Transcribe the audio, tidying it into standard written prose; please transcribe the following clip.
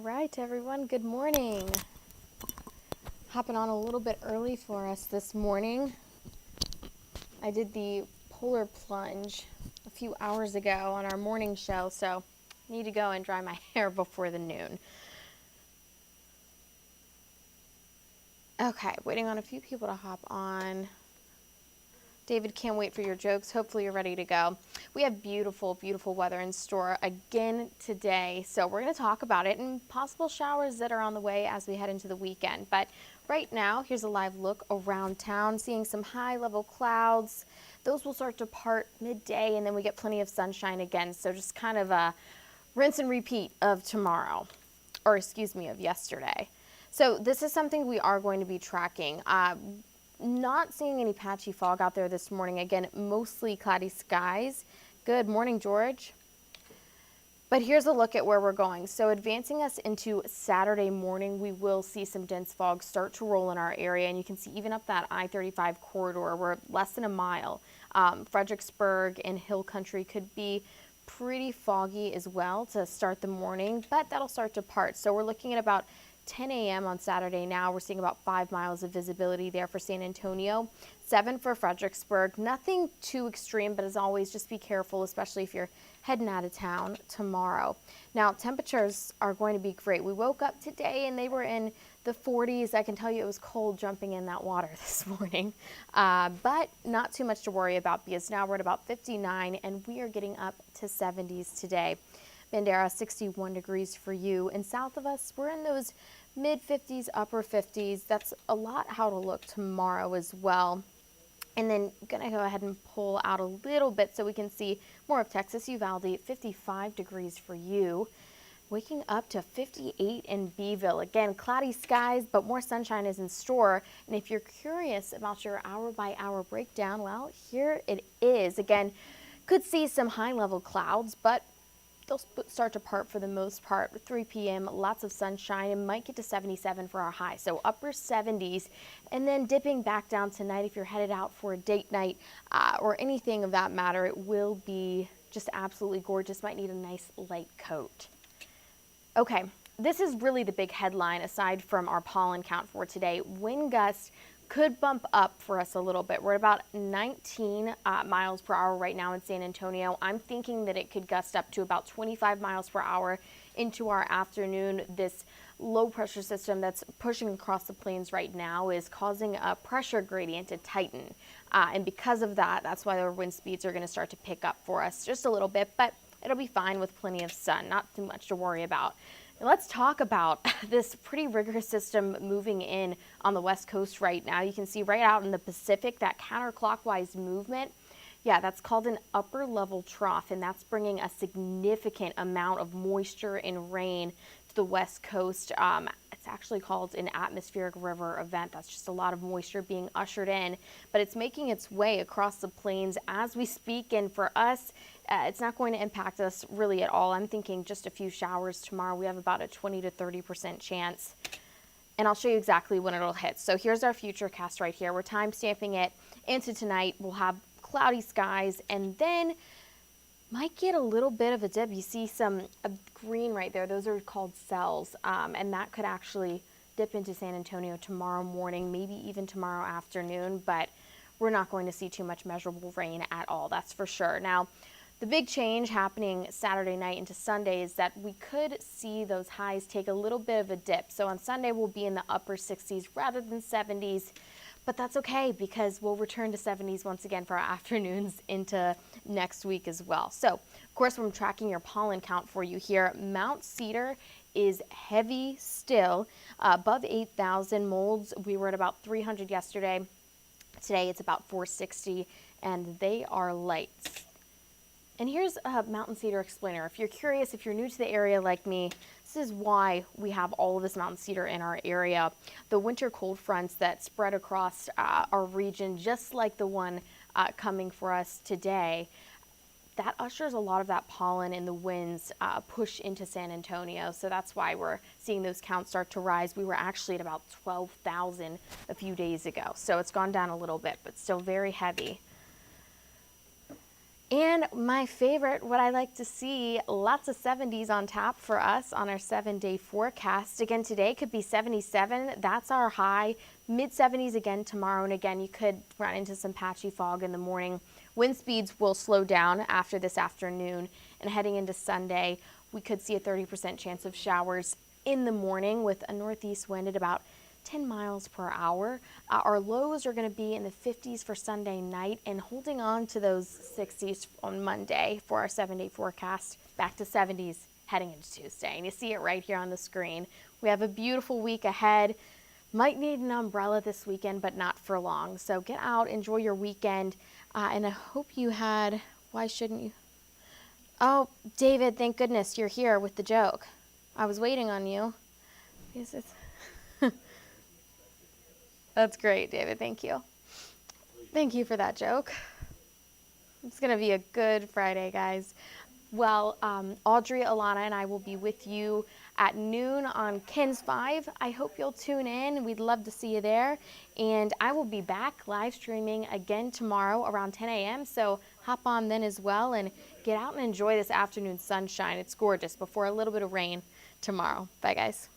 right, everyone, good morning. Hopping on a little bit early for us this morning. I did the polar plunge a few hours ago on our morning show, so I need to go and dry my hair before the noon. Okay, waiting on a few people to hop on. David, can't wait for your jokes. Hopefully you're ready to go. We have beautiful, beautiful weather in store again today. So we're going to talk about it and possible showers that are on the way as we head into the weekend. But right now, here's a live look around town, seeing some high level clouds. Those will start to part midday, and then we get plenty of sunshine again. So just kind of a rinse and repeat of tomorrow, or excuse me, of yesterday. So this is something we are going to be tracking. Not seeing any patchy fog out there this morning. Again, mostly cloudy skies. Good morning, George. But here's a look at where we're going. So advancing us into Saturday morning, we will see some dense fog start to roll in our area. And you can see even up that I-35 corridor, we're less than a mile. Fredericksburg and Hill Country could be pretty foggy as well to start the morning, but that'll start to part. So we're looking at about 10 a.m. on Saturday now. We're seeing about 5 miles of visibility there for San Antonio, 7 for Fredericksburg. Nothing too extreme, but as always, just be careful, especially if you're heading out of town tomorrow. Now, temperatures are going to be great. We woke up today and they were in the 40s. I can tell you it was cold jumping in that water this morning, but not too much to worry about because now we're at about 59 and we are getting up to 70s today. Bandera, 61 degrees for you. And south of us, we're in those mid-50s, upper 50s. That's a lot how to look tomorrow as well. And then going to go ahead and pull out a little bit so we can see more of Texas, Uvalde, 55 degrees for you. Waking up to 58 in Beeville. Again, cloudy skies, but more sunshine is in store. And if you're curious about your hour-by-hour breakdown, well, here it is. Again, could see some high-level clouds, but they'll start to part for the most part. 3 p.m., lots of sunshine, and might get to 77 for our high. So upper 70s, and then dipping back down tonight if you're headed out for a date night or anything of that matter. It will be just absolutely gorgeous. Might need a nice light coat. Okay, this is really the big headline aside from our pollen count for today. Wind gusts could bump up for us a little bit. We're at about 19 miles per hour right now in San Antonio. I'm thinking that it could gust up to about 25 miles per hour into our afternoon. This low pressure system that's pushing across the plains right now is causing a pressure gradient to tighten. And because of that, that's why our wind speeds are going to start to pick up for us just a little bit, but it'll be fine with plenty of sun, not too much to worry about. Let's talk about this pretty rigorous system moving in on the West Coast right now. You can see right out in the Pacific that counterclockwise movement. Yeah, that's called an upper level trough, and that's bringing a significant amount of moisture and rain to the West Coast. It's actually called an atmospheric river event. That's just a lot of moisture being ushered in, but it's making its way across the plains as we speak. And for us, it's not going to impact us really at all. I'm thinking just a few showers tomorrow. We have about a 20 to 30% chance. And I'll show you exactly when it'll hit. So here's our future cast right here. We're time stamping it into tonight. We'll have cloudy skies and then might get a little bit of a dip. You see some green right there. Those are called cells. And that could actually dip into San Antonio tomorrow morning, maybe even tomorrow afternoon. But we're not going to see too much measurable rain at all. That's for sure. Now, the big change happening Saturday night into Sunday is that we could see those highs take a little bit of a dip. So on Sunday, we'll be in the upper 60s rather than 70s. But that's okay because we'll return to 70s once again for our afternoons into next week as well. So, of course, I'm tracking your pollen count for you here. Mount Cedar is heavy still, above 8,000 molds. We were at about 300 yesterday. Today it's about 460, and they are light. And here's a Mountain Cedar explainer. If you're curious, if you're new to the area like me, this is why we have all of this mountain cedar in our area. The winter cold fronts that spread across our region, just like the one coming for us today, that ushers a lot of that pollen and the winds push into San Antonio. So that's why we're seeing those counts start to rise. We were actually at about 12,000 a few days ago. So it's gone down a little bit, but still very heavy. And my favorite, what I like to see, lots of 70s on tap for us on our 7-day forecast. Again, today could be 77. That's our high. Mid 70s again tomorrow. And again, you could run into some patchy fog in the morning. Wind speeds will slow down after this afternoon. And heading into Sunday, we could see a 30% chance of showers in the morning with a northeast wind at about 10 miles per hour. Our lows are going to be in the 50s for Sunday night and holding on to those 60s on Monday for our 7-day forecast. Back to 70s heading into Tuesday. And you see it right here on the screen. We have a beautiful week ahead. Might need an umbrella this weekend, but not for long. So get out, enjoy your weekend. And I hope you had, why shouldn't you? Oh, David, thank goodness you're here with the joke. I was waiting on you. Because it's That's great, David. Thank you. Thank you for that joke. It's going to be a good Friday, guys. Well, Audrey, Alana, and I will be with you at noon on KENS 5. I hope you'll tune in. We'd love to see you there. And I will be back live streaming again tomorrow around 10 a.m. So hop on then as well and get out and enjoy this afternoon sunshine. It's gorgeous before a little bit of rain tomorrow. Bye, guys.